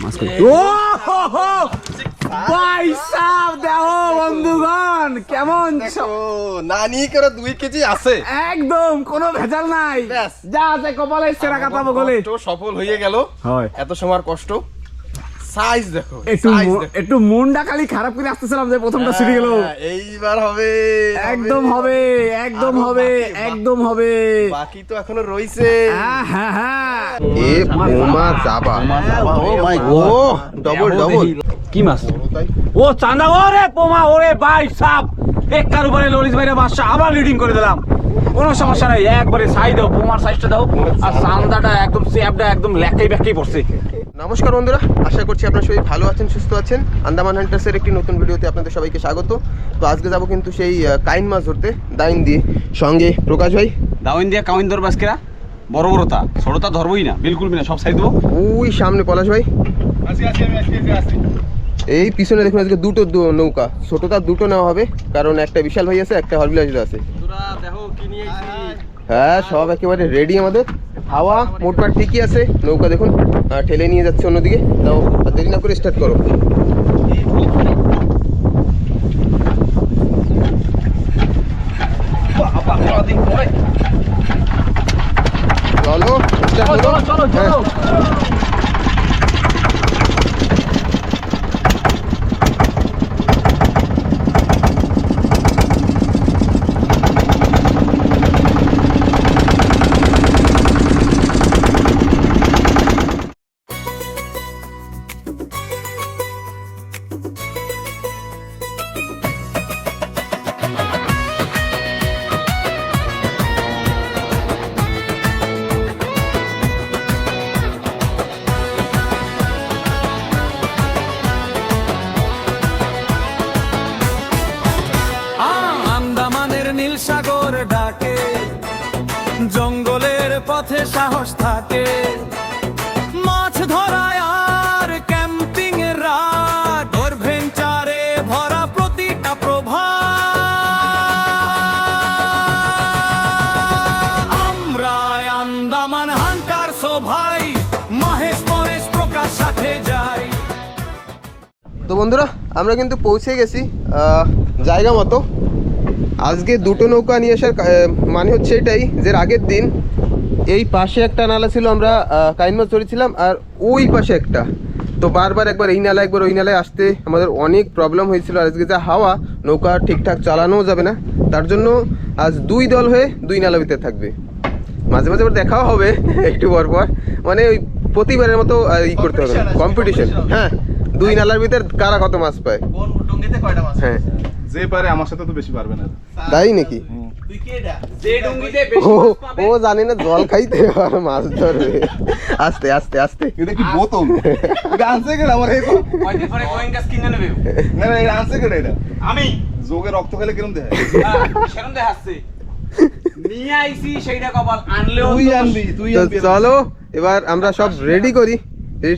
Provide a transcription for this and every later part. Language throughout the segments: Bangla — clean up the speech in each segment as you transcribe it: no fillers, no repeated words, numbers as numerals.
মাছ করি। ও ভাই সাহেব দেখো বন্ধুগণ কেমন নানি করে 2 কেজি আছে, একদম কোনো ভেজাল নাই, যা আছে কপালে সেরা কথা বলে সফল হয়ে গেল। হয় এত সময় কষ্ট, সাইজ দেখো, একটু মনটা খালি খারাপ করে আসতেছিলাম যে প্রথমটা ছুটে গেল। এইবার হবে, একদম হবে, একদম হবে, একদম হবে, বাকি তো এখনো রইছে। হ্যাঁ হ্যাঁ হ্যাঁ এ বোমা জাবা, ও মাই গড, ডবল ডবল। কি মাছ? ও চান্দা, ওরে পোমা, ওরে ভাই সাপ, একটার উপরে ললিত ভাইরা বাদশা আবার লিডিং করে দিলাম। কোনো সমস্যা নাই, একবারে সাইজ দাও, পোমার সাইজটা দাও, আর চান্দাটা একদম সেপটা একদম লেখাই ব্যাখ্যাই পড়ছে। নমস্কার বন্ধুরা, আশা করছি আপনারা সবাই ভালো আছেন, সুস্থ আছেন। আন্দামান হান্টার্সের একটি নতুন ভিডিওতে আপনাদের সবাইকে স্বাগত। তো আজকে যাব কিন্তু সেই কাইন মাছ ধরতে দাইন দিয়ে, সঙ্গে প্রকাশ ভাই। দাওইন দিয়া কাউইন ধর বাসকেরা, বড় বড়টা ছোটটা ধরবই না, বিলকুল না, সব সাইজ দেবো। ওই সামনে পলাশ ভাই, এই পিছনে দেখুন আজকে দুটো নৌকা, ছোটটা দুটো নেওয়া হবে, কারণ একটা বিশাল ভাই আছে, একটা হরবিলাসির আছে। হ্যাঁ, সব একেবারে রেডি আমাদের। হাওয়া মোটমাট ঠিকই আছে, নৌকা দেখুন ঠেলে নিয়ে যাচ্ছে অন্যদিকে। তাও দেরি না করে স্টার্ট করো। চলো চলো চলো। সাগর ডাকে, জঙ্গলের পথে সাহস থাকে, মাছ ধরায় আর ক্যাম্পিং এর রাত, অ্যাডভেঞ্চারে ভরা প্রতিটা প্রভাত। আমরা আন্দামান হান্টার্স, ও ভাই মহেশ মহেশ প্রকাশ সাথে যাই। তো বন্ধুরা, আমরা কিন্তু পৌঁছে গেছি জায়গা মতো। আজকে দুটো নৌকা নিয়ে আসার মানে হচ্ছে এটাই যে আগের দিন এই পাশে একটা নালা ছিল, আমরা কাইন মাছ ধরেছিলাম, আর ওই পাশে একটা। তো বারবার একবার এই নালা একবার ওই নালায় আসতে আমাদের অনেক প্রবলেম হয়েছিল। আজকে যা হাওয়া, নৌকা ঠিকঠাক চালানোও যাবে না, তার জন্য আজ দুই দল হয়ে দুই নালা ভিতরে থাকবে। মাঝে মাঝে দেখাও হবে একটু পরপর, মানে ওই প্রতিবারের মতো ই করতে হবে, কম্পিটিশন। হ্যাঁ, দুই নালার ভিতর কারা কত মাছ পায়। হ্যাঁ, যে পারে আমার সাথে তো বেশি পারবে না। তাই নাকি? ও জানে না জল খাইতে আর মাছ ধরবে। আস্তে আস্তে আস্তে। এটা কি বোতল? এটা আনছে কেন আমার? এই কয়দিন পরে গোয়েন গাছ কিনে নেবে। না না, এটা আনছে কেন? এটা আমি যোগে রক্ত খেলে কিরম দেখায়? সেরকম দেখাচ্ছে। নিয়ে আইছি সেইটা কপাল, আনলেও তুই আনবি, তুই আনবি। চলো এবার আমরা সব রেডি করি,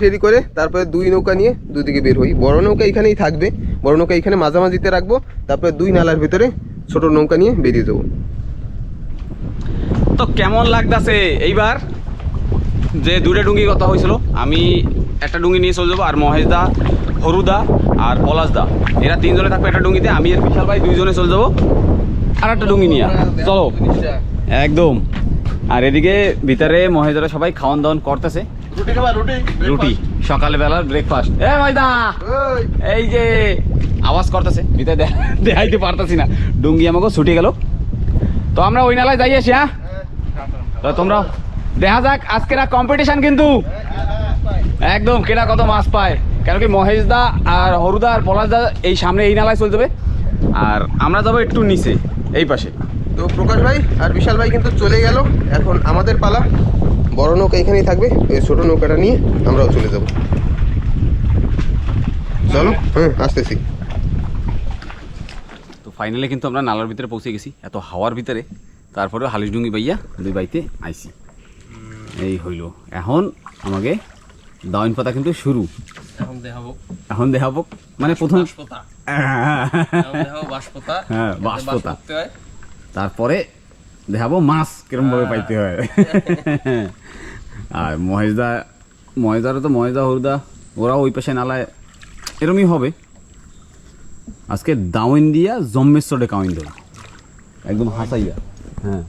রেডি করে তারপরে দুই নৌকা নিয়ে দুদিকে বের হই। বড় নৌকা এখানেই থাকবে, বড় নৌকা এখানে মাঝামাঝিতে রাখবো, তারপরে দুই নালার ভিতরে ছোট নৌকা নিয়ে বেরিয়ে যাবো। তো কেমন লাগতেছে এইবার যে দুটো ডুঙ্গি কথা হয়েছিল, আমি একটা ডুঙ্গি নিয়ে চলে যাবো, আর মহেশদা, হরুদা আর পলাশদা এরা তিনজনে থাকবে একটা ডুঙ্গিতে, আমি আর বিশাল ভাই দুইজনে চলে যাবো আর একটা ডুঙ্গি নিয়ে। চলো একদম। আর এদিকে ভিতরে মহেশদারা সবাই খাওয়ান দাওয়ান করতেছে, রুটি খাবা? রুটি রুটি সকালে বেলার ব্রেকফাস্ট। এ ভাইদা, এই যে আওয়াজ করতেছে ভিতরে, দেখাইতে পারতেছি না, ডুঙ্গি আমাকে ছুটে গেল। তো আমরা ওই নালায় যাই আসি। হ্যাঁ, তো তোমরা দেখা যাক আজকের কম্পিটিশন কিন্তু একদম কেটা কত মাছ পায়। কেন কি মহেশদা আর হরুদা আর পলাশদা এই সামনে এই নালায় চলে যাবে, আর আমরা যাবো একটু নিচে এই পাশে। তো প্রকাশ ভাই আর বিশাল ভাই কিন্তু চলে গেল, এখন আমাদের পালা। বড় নৌকা এখানেই থাকবে, এই ছোট নৌকাটা নিয়ে আমরাও চলে যাব। চলো, হ্যাঁ আসতেছি। তো ফাইনালি কিন্তু আমরা নালার ভিতরে পৌঁছে গেছি, এত হাওয়ার ভিতরে, তারপরে হালিশ ডুঙ্গি বাইয়া দুই বাইতে আইছি। এই হইল, এখন আমাকে দাওয়াইন পাতা কিন্তু শুরু, এখন দেখাবো মানে প্রথম হ্যাঁ বাঁশপোতা, তারপরে দেখাবো মাছ কিরম ভাবে পাইতে হয়। আর মহেশদারও তো মহেশদা হরুদা ওরা ওই পাশে নালায় এরমই হবে। আজকে দাওইন দিয়া জম্মেশ্বরে কাউইন দেবো একদম হাসাইয়া। হ্যাঁ,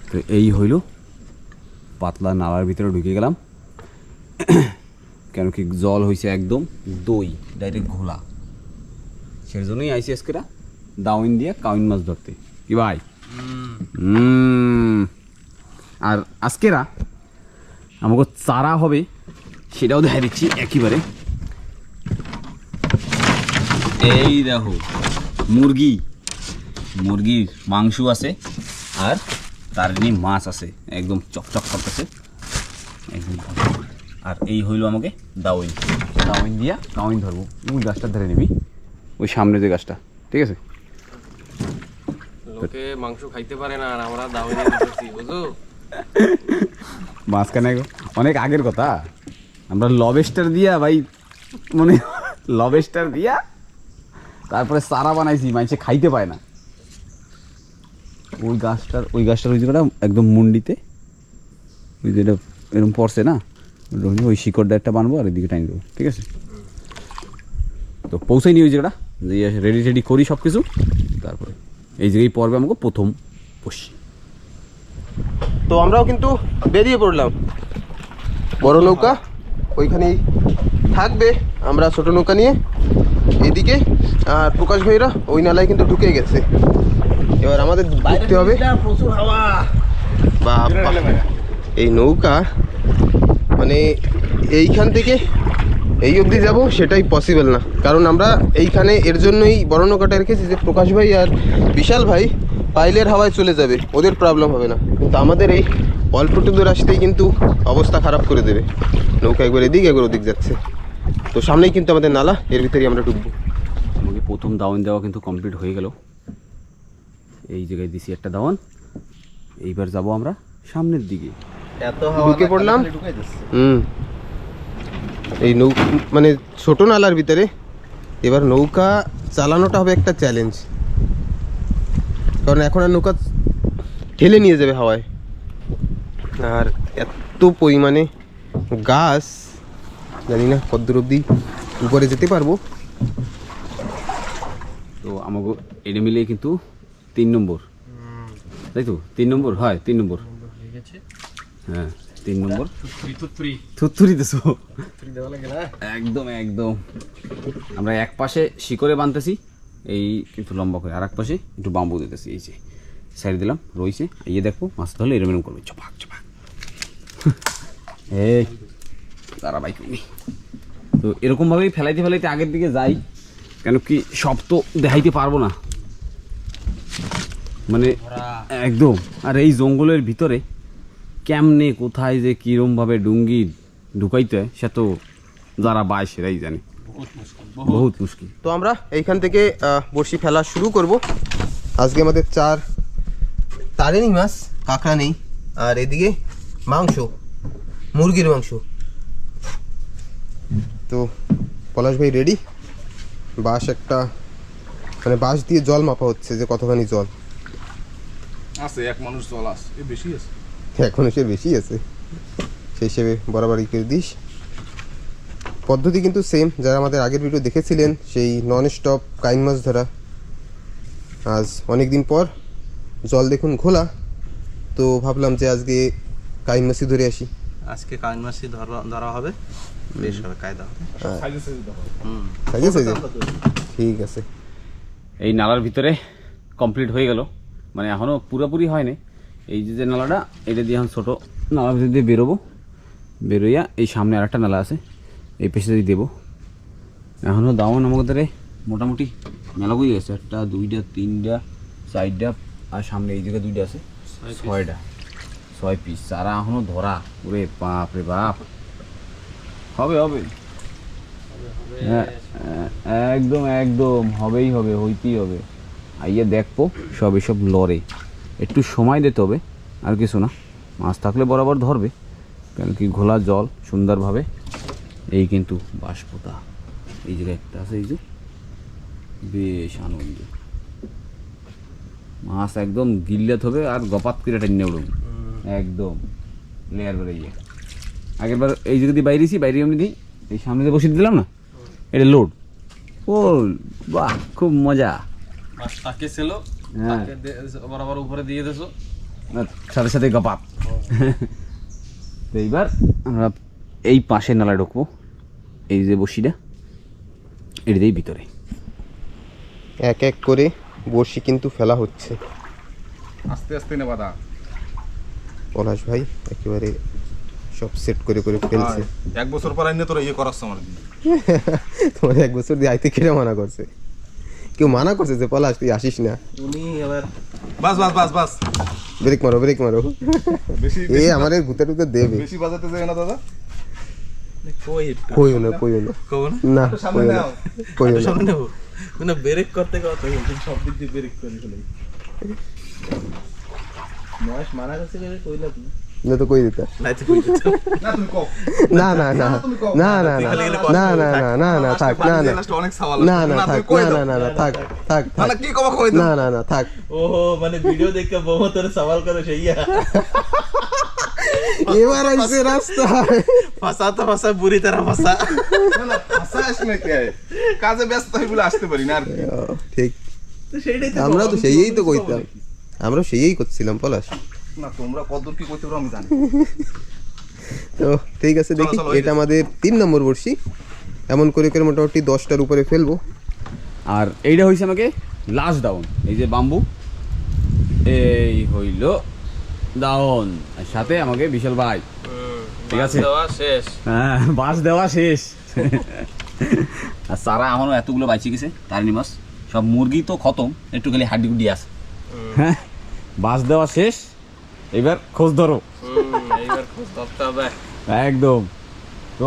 তো এই হইল পাতলা নালার ভিতরে ঢুকে গেলাম। কেন কি জল হয়েছে একদম দই ডাইরেক্ট ঘোলা, সেই জন্যই আইসি আজকেরা দাওইন দিয়া কাউইন মাছ ধরতে। কি ভাই? আর আজকেরা আমাকে চারা হবে সেটাও দেখা দিচ্ছি একেবারে। এই দেখো মুরগির মাংস আছে আর তার নিয়ে মাছ আছে, একদম চকচক করতেছে একদম। আর এই হইলো আমাকে দাওইন দিয়া কাউইন ধরবো। ওই গাছটা ধরে নিবি, ওই সামনে যে গাছটা, ঠিক আছে? লোকে মাংস খাইতে পারে না আর আমরা দাওয়াই বুঝো। মাঝখানে অনেক আগের কথা, আমরা লবেস্টার দিয়া ভাই, মানে লবেস্টার দিয়া তারপরে চারা বানাইছি, মানুষে খাইতে পায় না। ওই গাছটার ওই জায়গাটা একদম মুন্ডিতে, ওই যেটা এরকম পড়ছে না, ওই শিকড়টা একটা বানবো আর এদিকে টাইম দেবো, ঠিক আছে? তো পৌঁছাই নি ওই জায়গাটা, যে রেডি করি সব কিছু, তারপরে এই জায়গায় পর্বে আমাকে প্রথম বসি। তো আমরাও কিন্তু বেরিয়ে পড়লাম। বড় নৌকা ওইখানেই থাকবে, আমরা ছোট নৌকা নিয়ে এদিকে। আর প্রকাশ ভাইরা ওই নালায় কিন্তু ঢুকে গেছে। এবার আমাদের দেখতে হবে। বাবা, এই নৌকা মানে এইখান থেকে এই অবধি যাব সেটাই পসিবল না, কারণ আমরা এইখানে এর জন্যই বড় নৌকাটা রেখেছি যে প্রকাশ ভাই আর বিশাল ভাই পাইলের হাওয়ায় চলে যাবে, ওদের প্রবলেম হবে না। কিন্তু আমাদের এই অল্পটু দূর আসতেই কিন্তু অবস্থা খারাপ করে দেবে। নৌকা একবার এদিক একবার ওদিক যাচ্ছে। তো সামনেই কিন্তু আমাদের নালা, এর ভিতরেই আমরা ঢুকবো। আমাকে প্রথম দাওয়ান দেওয়া কিন্তু কমপ্লিট হয়ে গেল। এই জায়গায় দিছি একটা দাওয়ান। এইবার যাব আমরা সামনের দিকে। ঢুকে পড়লাম। এই নৌকা মানে ছোট নালার ভিতরে এবার নৌকা চালানোটা হবে একটা চ্যালেঞ্জ, কারণ এখন আর নৌকা ঠেলে নিয়ে যাবে হাওয়ায়। আর এত পরিমাণে গাছ, জানি না কতদূর অবধি উপরে যেতে পারবো। তো আমাকে এটা মিলিয়ে কিন্তু 3 নম্বর, তাই তো? 3 নম্বর হয়, 3 নম্বর। হ্যাঁ 3 নম্বর। থুতথুরি দেছো একদম একদম। আমরা এক পাশে শিকড়ে বাঁধতেছি এই কিন্তু লম্বা করে, আর এক পাশে একটু বাম্বু দিতেছি। এই যে সাইড দিলাম, রয়েছে। ইয়ে দেখো মাছ ধরলে এরম এরম করবে, চপাক চপাক। এই দাঁড়া বাইক নি। তো এরকমভাবেই ফেলাইতে আগের দিকে যাই, কেন কি সব তো দেখাইতে পারবো না, মানে একদম। আর এই জঙ্গলের ভিতরে কেমনে কোথায় যে কিরমভাবে ডুঙ্গি ঢুকাইতে হয় সে তো যারা বায় সেরাই জানে, বহুত মুশকিল। তো আমরা এইখান থেকে বড়শি ফেলা শুরু করব। আজকে আমাদের 4 তারেনি মাছ, কাঁকড়া নেই। আর এদিকে মাংস, মুরগির মাংস। তো পলাশ ভাই রেডি। বাঁশ একটা, মানে বাঁশ দিয়ে জল মাপা হচ্ছে যে কতখানি জল আছে। এক মানুষ জল আছে, বেশি আছে এখন, এসে বেশি আছে, সেই হিসেবে বরাবরই করে দিস। পদ্ধতি কিন্তু সেম, যারা আমাদের আগের ভিডিও দেখেছিলেন সেই নন স্টপ কাইন মাছ ধরা। আজ অনেক দিন পর জল দেখুন ঘোলা, তো ভাবলাম যে আজকে কাইন মাছই ধরে আসি। আজকে কাইন মাছই ধরা হবে, বেশ হবে, কায়দা হবে। সাইজে সাইজে ঠিক আছে। এই নালার ভিতরে কমপ্লিট হয়ে গেল, মানে এখনও পুরোপুরি হয়নি। এই যে নালাটা, এটা দিয়ে এখন ছোটো নালার ভিতর দিয়ে বেরোবো। বেরোইয়া এই সামনে আর একটা নালা আছে, এই পেছনে দিয়ে দেবো। এখনও দাওয়ান আমাদের মোটামুটি মেলাগুই আছে, 1টা 2টা 3টা 4টা, আর সামনে এই জায়গায় 2টা আছে, 6টা, 6 পিস চারা এখনও ধরা। ওরে বাপ রে বাপ, হবে হবে, হ্যাঁ একদম একদম হবেই হবে, হইতেই হবে। আইয়া দেখবো সব এসব লড়ে, একটু সময় দিতে হবে, আর কিছু না। মাছ থাকলে বরাবর ধরবে, কেন কি ঘোলা জল সুন্দরভাবে। এই কিন্তু বাঁশপোতা এই জায়গায় একটা আছে, এই যে বেশ আনন্দ। মাছ একদম গিল্লাত হবে আর গপাত করে টেনে উঠুন একদম লেয়ার বেড়ে গিয়ে। আগের বার এই জায়গা দিয়ে বাইরেছি, বাইরে এমনি দিই এই সামনে যে বসিয়ে দিলাম না, এটা লোড। ও বাহ, খুব মজা। মাছ তাকে ছিল, হ্যাঁ, বরাবর উপরে দিয়ে দিছো, সাথে সাথে গপাত। তো এইবার আমরা এই পাশের নালায় ঢুকবো, এই যে বসিটা এটাতেই ভিতরে। এক এক করে বড়শি কিন্তু ফেলা হচ্ছে। আস্তে আস্তে নেবা দা। পলাশ ভাই একেবারে সব সেট করে করে ফেলছে। 1 বছর পর আইনে তোরা ইয়ে করাস আমার দিয়ে। তোমার 1 বছর দিয়ে আইতে কেটে মানা করছে? কেউ মানা করছে যে পলাশ তুই আসিস না? উনি এবার বাস বাস বাস বাস, ব্রেক মারো ব্রেক মারো। বেশি এ আমাদের গুতে টুতে দেবে। বেশি বাজাতে যায় না দাদা। কইও না কইও না কব না, না সামনে কইও না নাও। কইও না। সামনে নেবো মানে ব্রেক করতে করতে তুমি সব দিক দিয়ে ব্রেক করে ফেলে। নয় মানা করছে যে কইলা তুমি না তো কই দিতা। নাইতে কই দিত না তুমি কও। না না না না না না না না না না না থাক না না অনেক সওয়াল না না থাক না না না থাক থাক না কি কবা কই না না না থাক। ওহো মানে ভিডিও দেখে বহু তোরে সওয়াল করে সেইয়া এবার আইছে রাস্তা। ফাসা তো ফাসা বুরি तरह ফাসা। না ভাষা আসলে কি কাজে ব্যস্ত হই বলে আসতে পারি না আর কি। ঠিক, তো সেইটাই তো আমরা তো সেই তো কইতাম, আমরা সেই করছিলাম পলাশ। না তোমরা কতদূর কি কইতে পারো আমি জানি। তো ঠিক আছে, দেখি চলো, এটা আমাদের 3 নম্বর বড়শি। এমন করে করে মোটামুটি 10টার উপরে ফেলবো। আর এইটা হয়েছে আমাকে লাস্ট ডাউন। এই যে বাম্বু, এই হইল ডাউন, আর সাথে আমাকে বিশাল ভাই। ঠিক আছে, দেওয়া শেষ। হ্যাঁ, বাস দেওয়া শেষ। আর সারা আমারও এতগুলো বাইচে গেছে তারিণী মাছ, সব মুরগি তো খতম, একটু খালি হাড্ডি গুড্ডি আছে। হ্যাঁ, বাস দেওয়া শেষ, এবার খোঁজ ধরো। এইবার খোঁজ ধরতে হবে একদম। তো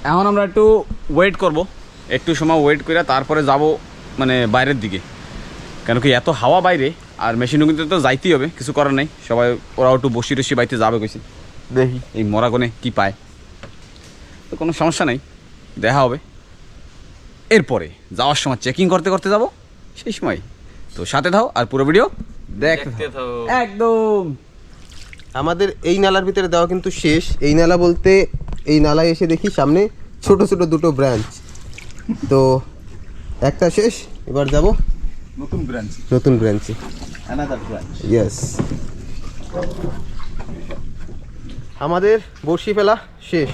এখন আমরা একটু ওয়েট করব, একটু সময় ওয়েট করে তারপরে যাব মানে বাইরের দিকে। কেন কি এত হাওয়া বাইরে, আর মেশিনও কিন্তু তো যাইতেই হবে, কিছু করার নেই। সবাই ওরাও একটু বসি টসি বাইতে যাবে কইছে, দেখি এই মরাগনে কি পায়। তো কোনো সমস্যা নেই, দেখা হবে। এরপরে যাওয়ার সময় চেকিং করতে করতে যাব সেই সময়। তো সাথে থাও আর পুরো ভিডিও দেখতে থাকো একদম। আমাদের এই নালার ভিতরে দেওয়া কিন্তু শেষ। এই নালা বলতে এই নালায় এসে দেখি সামনে ছোট ছোট দুটো ব্রাঞ্চ। তো একটা শেষ, এবার যাব নতুন ব্রাঞ্চ, নতুন ব্রাঞ্চে। Another branch. ইয়েস, আমাদের বড়শি ফেলা শেষ।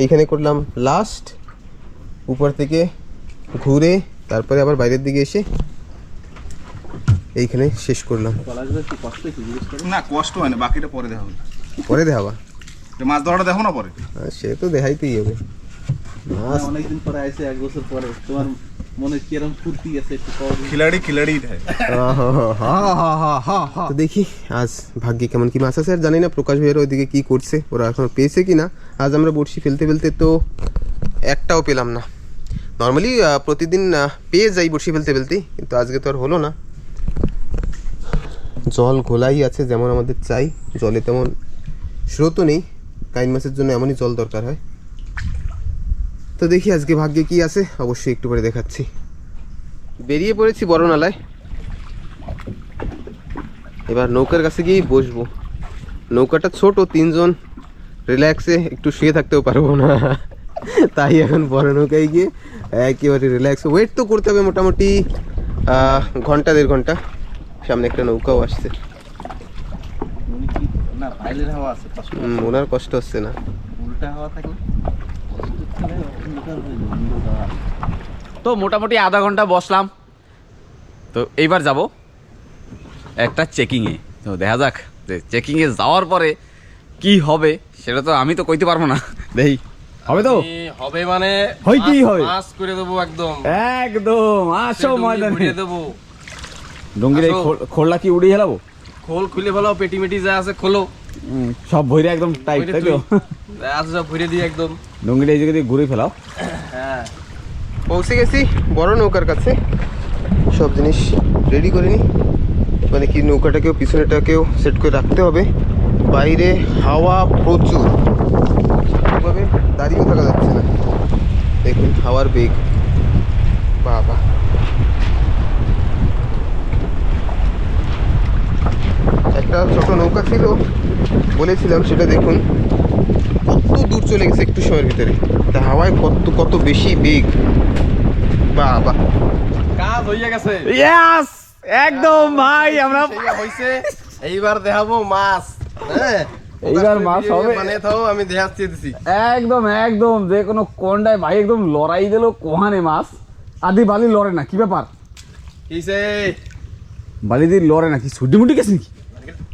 এইখানে করলাম লাস্ট, উপর থেকে ঘুরে তারপরে আবার বাইরের দিকে এসে এইখানে শেষ করলাম। পলাশদের কি কষ্ট হয়েছে জিজ্ঞেস করে? না কষ্ট হয় না, বাকিটা পরে দেখা হবে। পরে দেখাবা, মাছ ধরাটা দেখো না পরে। সে তো দেখাইতেই হবে। মাছ অনেকদিন পরে আইছে, 1 বছর পরে। তোমার মনে কিরকম ফুর্তি আছে একটু কও। খিলাড়ি দেয়। তো দেখি আজ ভাগ্যে কেমন কি মাছ আছে। আর জানি না প্রকাশ ভাইয়ের ওইদিকে কি করছে, ওরা এখন পেয়েছে কি না। আজ আমরা বড়শি ফেলতে ফেলতে তো একটাও পেলাম না। নর্মালি প্রতিদিন পেয়ে যাই বড়শি ফেলতে ফেলতেই, কিন্তু আজকে তো আর হলো না। জল ঘোলাই আছে যেমন আমাদের চাই, জলে তেমন স্রোতও নেই। কাইন মাছের জন্য এমনই জল দরকার হয়। তো দেখি আজকে ভাগ্যে কি আছে, অবশ্যই একটু করে দেখাচ্ছি। বেরিয়ে পড়েছি বড় নালায়, এবার নৌকার কাছে গিয়েই বসবো। নৌকাটা ছোট, 3 জন রিল্যাক্সে একটু শুয়ে থাকতেও পারবো না, তাই এখন বড় নৌকায় গিয়ে একেবারে রিল্যাক্স। ওয়েট তো করতে হবে মোটামুটি ঘন্টা 1.5 ঘন্টা। সামনে একটা নৌকাও আসছে। না বাইরের হাওয়া আছে, কষ্ট ওনার কষ্ট হচ্ছে না। উল্টা হাওয়া থাকলে তো মোটামুটি আধা ঘন্টা বসলাম। তো এইবার যাব একটা চেকিংয়ে। তো দেখা যাক যে চেকিংয়ে যাওয়ার পরে কি হবে, সেটা তো আমি তো কইতে পারবো না। দেখি হবে তো হবে মানে হইতেই হবে। মাছ করে দেবো একদম একদম। আসো ময়দানে, উড়িয়ে দেবো। ডুঙ্গির এই খোলটা কি উড়িয়ে হেলাবো? খোল খুলে ফেলো, পেটি মেটি যা আছে খোলো, সব ভইরে একদম টাইট, তাই তো? যা আছে সব ভরে দিয়ে একদম। ডুঙ্গিটা এই জায়গা দিয়ে ঘুরে ফেলাও। হ্যাঁ, পৌঁছে গেছি বড় নৌকার কাছে। সব জিনিস রেডি করে নি, মানে কি নৌকাটাকেও পিছনেটাকেও সেট করে রাখতে হবে। বাইরে হাওয়া প্রচুর, ঠিকভাবে দাঁড়িয়েও থাকা যাচ্ছে না। দেখুন হাওয়ার বেগ, বাবা। একটা ছোট নৌকা ছিল বলেছিলাম, সেটা দেখুন কত দূর চলে গেছে একটু সময়ের ভিতরে, তা হাওয়ায় কত কত বেশি বেগ। বাহ বাহ, কাজ হইয়া গেছে। ইয়েস, একদম ভাই। আমরা হইছে, এইবার দেখাবো মাছ। হ্যাঁ, এইবার মাছ হবে। মানে তাও আমি দেখাচ্ছি দিছি। একদম একদম যে কোনো কোনটায় ভাই একদম লড়াই দিল কোহানে মাছ। আদি বালি লড়ে না, কি ব্যাপার? কিসে বালি দিয়ে লড়ে না, কি ছুটি মুটি গেছে নাকি?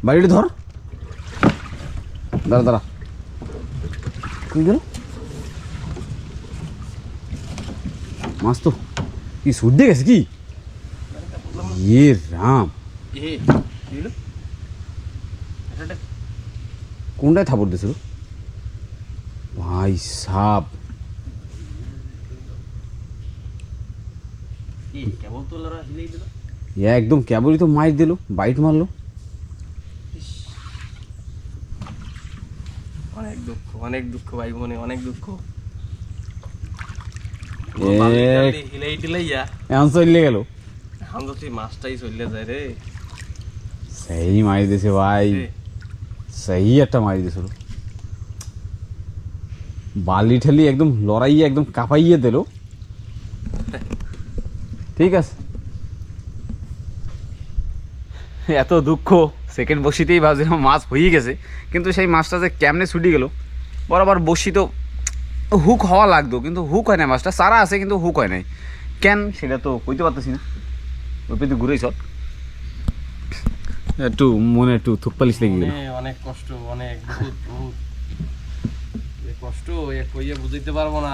বাড়িটা ধর, দাঁড়া দাঁড়া, কি গেল মাছ? তো কি ছুট দিয়ে গেছে কি? ইয়ে রাম, কোনটায় থাপড় দিয়েছিল ভাই সাপ? একদম কেবলই তো মাইর দিল, বাইট মারলো। অনেক দুঃখ ভাই বোনে, অনেক দুঃখ। হিলাই টিলাইয়া এখন চলে গেল, এখন তো তুই মাছটাই চলে যায় রে। সেই মারি দিয়েছে ভাই, সেই একটা মারি দিয়েছিল। বালি ঠেলি একদম লড়াইয়ে একদম কাঁপাইয়ে দিল। ঠিক আছে, এত দুঃখ, সেকেন্ড বসিতেই ভাবছিলাম মাছ হয়ে গেছে, কিন্তু সেই মাছটা যে কেমনে ছুটি গেল। বরাবর বসি তো হুক হওয়া লাগতো, কিন্তু হুক হয় না, মাছটা সারা আছে কিন্তু হুক হয় নাই কেন সেটা তো কইতে পারতেছি না। ওই পেতে ঘুরেই সব একটু মনে একটু থুকপালিশ লেগে গেল। অনেক কষ্ট, অনেক বহুত বহুত কষ্ট, এ কইয়া বুঝাইতে পারবো না।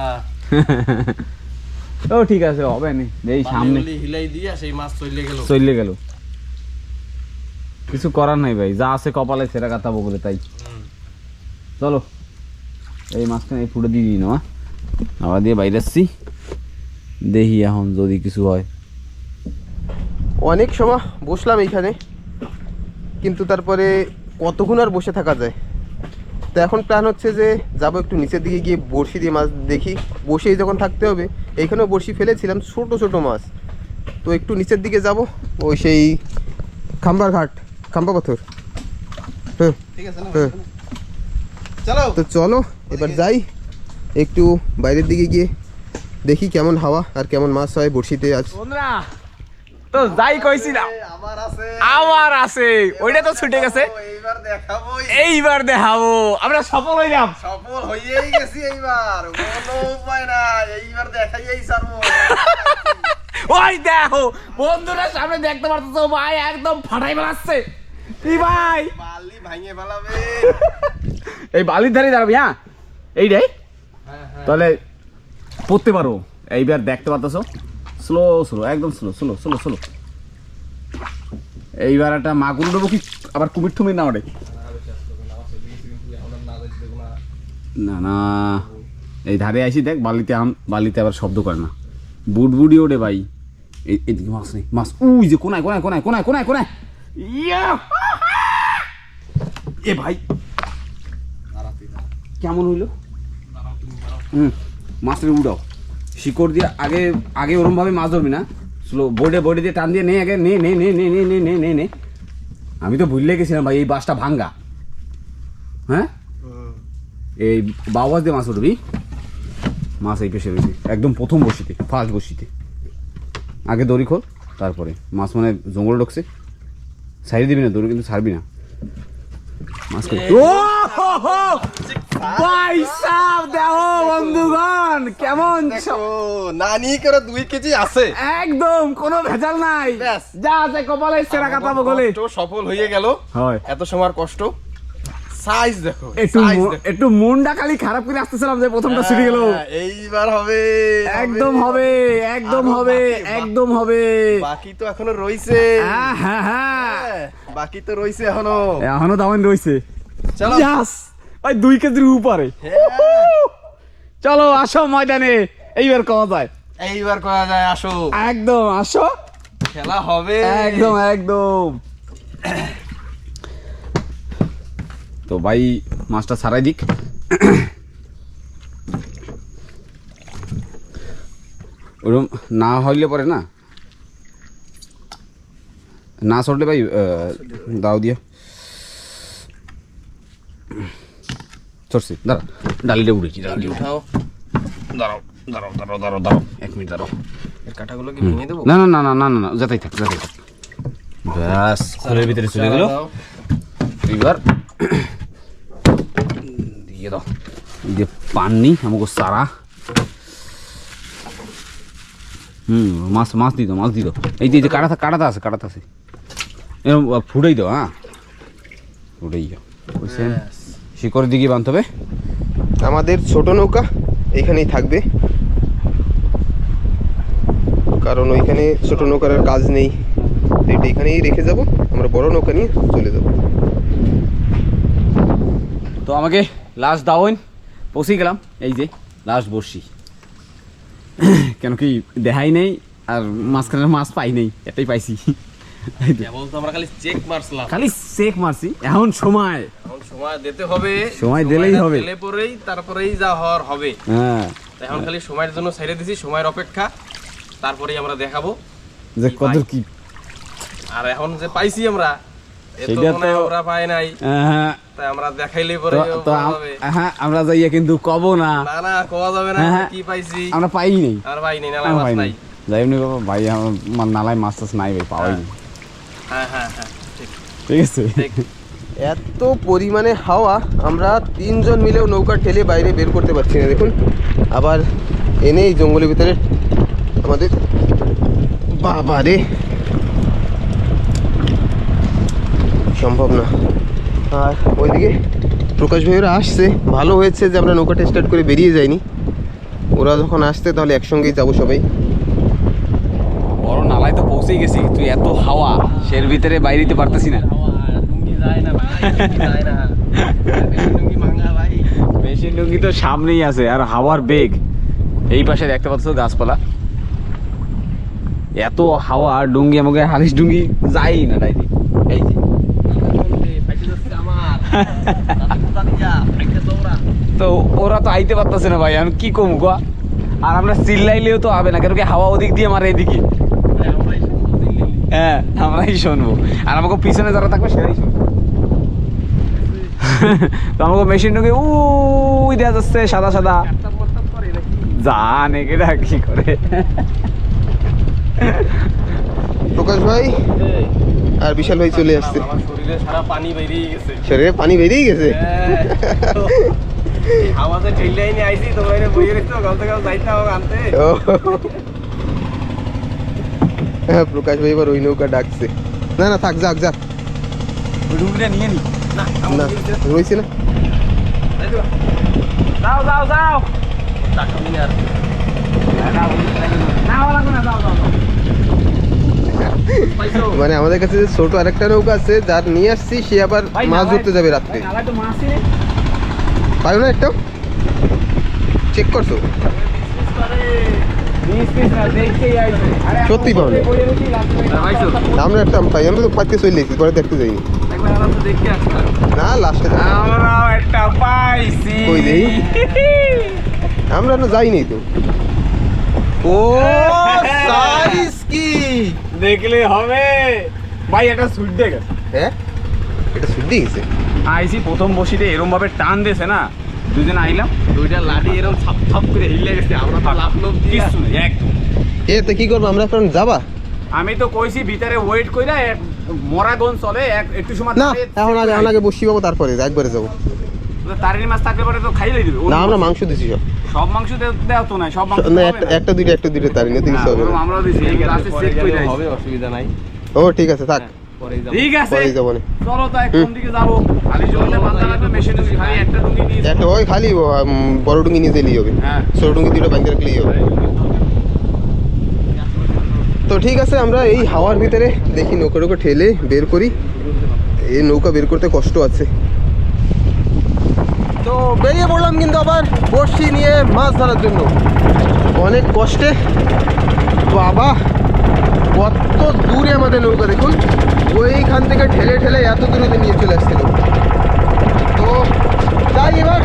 ও ঠিক আছে, হবে না, এই সামনে হিলাই দিয়া সেই মাছ চলে গেল। কিছু করার নাই ভাই, যা আছে কপালে সেটা কাটাবো বলে তাই। চলো এই মাছখানে এই ফুটে দিয়ে দিই না, আবার দিয়ে বাইরে আসছি, দেখি এখন যদি কিছু হয়। অনেক সময় বসলাম এইখানে, কিন্তু তারপরে কতক্ষণ আর বসে থাকা যায়। তো এখন প্ল্যান হচ্ছে যে যাব একটু নিচের দিকে গিয়ে বড়শি দিয়ে মাছ দেখি। বসেই যখন থাকতে হবে, এইখানেও বড়শি ফেলেছিলাম ছোট ছোট মাছ, তো একটু নিচের দিকে যাব, ওই সেই খাম্বার ঘাট, খাম্বা পাথর। হ্যাঁ ঠিক আছে না? হ্যাঁ, চলো তো চলো এবার যাই একটু বাইরের দিকে গিয়ে দেখি কেমন হাওয়া আর কেমন মাছ হয় বড়শিতে আজ। বন্ধুরা তো যাই কইছিলাম, আবার আছে, ওইটা তো ছুটে গেছে, এইবার দেখাবো, এইবার দেখাবো। আমরা সফল হইলাম, সফল হইয়েই গেছি এইবার, কোনো উপায় না, এইবার দেখাইয়েই ছাড়বো। ওই দেখো বন্ধুরা সামনে দেখতে পারতেছো ভাই, একদম ফাটাই বেলাচ্ছে। কি ভাই, বালি ভাঙে ফেলাবে। এই বালির ধারে দাঁড়াবি? হ্যাঁ এইটাই তাহলে পড়তে পারো। এইবার দেখতে পারতেছো, স্লো স্লো, একদম স্লো স্লো স্লো স্লো। এইবার একটা মাগুর দেবো কি আবার কুমির টুমির না ওঠে? না না, এই ধারে আসি দেখ, বালিতে বালিতে আবার শব্দ করে না, বুট বুড়ি ওঠে ভাই। এদিকে মাছ নেই, মাছ উই যে কোনায় কোনায় কোনায় কোনায় কোনায় কোনায়। ইয়া এ ভাই কেমন হইলো? মাছটা উঠাও, শিকড় দিয়ে আগে আগে ওরম ভাবে মাছ ধরবি না, স্লো বোর্ডে বোর্ডে দিয়ে টান দিয়ে নে আগে, নে নে নে নে নে নে নে নে নে। আমি তো ভুললে গেছিলাম ভাই, এই বাসটা ভাঙ্গা। হ্যাঁ, এই বাবাস দিয়ে মাছ উঠবি। মাছ এই পেশে রয়েছে একদম প্রথম বসিতে, ফার্স্ট বসিতে। আগে দড়ি খোল, তারপরে মাছ মানে জঙ্গলে ঢুকছে, ছাড়ি দিবি না দড়ি, কিন্তু ছাড়বি না মাছ। ও ভাই সাহেব দেখো বন্ধুগণ কেমন নানি করে 2 কেজি আছে, একদম কোনো ভেজাল নাই, ব্যাস। যা আছে কপালে সেরা কাটাবো গলে। কষ্ট সফল হয়ে গেল, হয় এত সময় কষ্ট। সাইজ দেখো, একটু size দেখো। একটু মনটা খালি খারাপ করে আসতেছিলাম যে প্রথমটা ছুটে গেল। হ্যাঁ, এইবার হবে, একদম হবে, একদম আরো হবে, বাকি, একদম হবে। বাকি তো এখনো রইছে। হ্যাঁ হ্যাঁ হ্যাঁ, হ্যাঁ, বাকি তো রইছে এখনো। এখনো দামান রয়েছে। চলো। Yes! ভাই 2 কেজির উপরে। হ্যাঁ, চলো আসো ময়দানে, এইবার কমা যায়, এইবার করা যায়, আসো একদম আসো, খেলা হবে একদম একদম। তো ভাই মাছটা ছাড়াই দিক। ওরকম না হইলে পরে না, না সরলে ভাই দাও দিয়া। চড়ছি দাঁড়া ডালিটা উঠেছি ডালিটা উঠাও দাঁড়াও দাঁড়াও দাঁড়াও দাঁড়াও দাঁড়াও 1 মিনিট দাঁড়াও এর কাঁটাগুলো কি ভেঙে দেবো? না না না না না না না যাতেই থাক ব্যাস খোলের ভিতরে চলে গেল এবার দিয়ে দাও দিয়ে পাননি আমাকে সারা মাছ মাছ দিত মাছ দিত এই যে কাটাতে আছে এরকম ফুটাই দাও হ্যাঁ ফুটাই দাও শিকড়ের দিকে বাঁধতে হবে আমাদের ছোট নৌকা এখানেই থাকবে, কারণ ওইখানে ছোট নৌকার আর কাজ নেই, তো এটা এখানেই রেখে যাব, আমরা বড় নৌকা নিয়ে চলে যাব। তো আমাকে লাস্ট দাওন পৌঁছে গেলাম, এই যে লাস্ট বসি কেন কি দেখাই নেই আর মাঝখানে মাছ পাই নেই, এটাই পাইছি কেবল তো আমরা খালি চেক মারছিলাম, খালি চেক মারছি। এখন সময় দিতে হবে, সময় দিলেই হবে, দিলে পরেই তারপরেই যা হওয়ার হবে। হ্যাঁ এখন খালি সময়ের জন্য ছেড়ে দিছি, সময়ের অপেক্ষা, তারপরেই আমরা দেখাবো যে কত কি। আর এখন যে পাইছি আমরা এত সেটা মনে হয় তো- আমরা পাই নাই, হ্যাঁ তাই আমরা দেখাইলে পরে তো হ্যাঁ আমরা যাইয়া কিন্তু কব না, না না কোয়া যাবে না হ্যাঁ, কি পাইছি, আমরা পাই নেই, আর পাই নাই, নালা আমরা মাছ পাই নাই। নাই, যাই নি বাবা ভাই, আমার নালায় মাছ টাছ নাই ভাই, পাওয়াই নি। হ্যাঁ হ্যাঁ হ্যাঁ ঠিক ঠিক আছে ঠিক। এত পরিমাণে হাওয়া, আমরা 3 জন মিলেও নৌকা ঠেলে বাইরে বের করতে পারছি না। দেখুন আবার এনে এই জঙ্গলের ভিতরে আমাদের, বাবা রে সম্ভব না। আর ওইদিকে প্রকাশ ভাইয়েরা আসছে, ভালো হয়েছে যে আমরা নৌকাটা স্টার্ট করে বেরিয়ে যাইনি, ওরা যখন আসছে তাহলে একসঙ্গেই যাবো সবাই। বড় নালায় তো পৌঁছেই গেছি, তুই এত হাওয়া সের ভিতরে বাইরে দিতে পারতেছি না, মেশিন ডুঙ্গি তো সামনেই আছে, আর হাওয়ার বেগ এই পাশে দেখতে পাচ্ছ গাছপালা, এত হাওয়া ডুঙ্গি আমাকে হালিশ ডুঙ্গি যাই না ডাইনি। এই যে তো ওরা তো আইতে পারতেছে না ভাই, আমি কি কমু গো, আর আমরা চিল্লাইলেও তো হবে না, কেন কি হাওয়া ওদিক দিয়ে মারে এদিকে, হ্যাঁ আমরাই শুনবো, আর আমাকে পিছনে যারা থাকবে সেটাই শুনবো। তো আমাকে মেশিন ঢুকে উই দেখা যাচ্ছে সাদা সাদা, জানে কেটা কি করে। প্রকাশ ভাই আর বিশাল ভাই চলে আসছে, আমার শরীরে সারা পানি বেরিয়ে গেছে, শরীরে পানি বেরিয়ে গেছে। এই হাওয়াতে ঠেলাই নিয়ে আইছি, তোমরা এনে বইয়ে রেখেছো, গালতে গাল যাইতে হবে আনতে। ও, হ্যাঁ প্রকাশ ভাই এবার ওই নৌকা ডাকছে, না না থাক, যাক যাক, ডুঙ্গিটা নিয়ে নি, না রয়েছে না, যাও যাও যাও, টাকা নিয়ে আর মানে আমাদের কাছে যে ছোট আরেকটা নৌকা আছে যার নিয়ে আসছি, সে আবার মাছ ধরতে যাবে রাত্রে, পারো না একটাও চেক করছো? সত্যি পাও না? আমরা একটা পাই, আমরা তো পাইতে চলে এসেছি, পরে দেখতে যাইনি না, লাস্টে আমরাও একটা পাইছি, কই দেই, আমরা না যাইনি তো। ও সাইজ কি দেখলে হবে ভাই, এটা সুইট দেখে হ্যাঁ, এটা শুদ্ধি গেছে। আইসি প্রথম বসিতে এরম ভাবে টান দিয়েছে না, দুজন আইলাম, দুইটা লাঠি এরকম ছাপ ছাপ করে হিলে গেছে, আমরা তো লাভ লোভ দিয়ে কিছু নেই একদম। এতে কি করবো আমরা এখন, যাবা? আমি তো কইছি ভিতরে ওয়েট কইরা মরা গন চলে, একটু সময় না এখন আগে বসি পাবো, তারপরে একবারে যাবো। তারির মাছ থাকলে পরে তো খাইলেই দিবে। না আমরা মাংস দিছি সব, সব মাংস দেওয়া তো নাই, সব মাংস না তো হবে না। একটা দুইটা তারি নিতে কিছু হবে না। আমরাও দিছি, এই লাস্টে চেক কইরা হবে, অসুবিধা নাই, ও ঠিক আছে থাক, পরেই যাবো। ঠিক আছে পরেই যাবো না। চলো তাই কোন দিকে যাবো, খালি জলে বাঁধা লাগবে, মেশিন খালি একটা ডুঙ্গি নিয়ে একটা ওই খালি বড় ডুঙ্গি নিয়ে যেলেই হবে, হ্যাঁ ছোট ডুঙ্গি দুটো বাঁধতে রাখলেই হবে। তো ঠিক আছে, আমরা এই হাওয়ার ভিতরে দেখি নৌকা ঠেলে বের করি, এই নৌকা বের করতে কষ্ট আছে। তো বেরিয়ে পড়লাম কিন্তু আবার বড়শি নিয়ে মাছ ধরার জন্য, অনেক কষ্টে। বাবা কত দূরে আমাদের নৌকা, দেখুন ওইখান থেকে ঠেলে ঠেলে এত দূরে নিয়ে চলে আসছিল। তো যাই এবার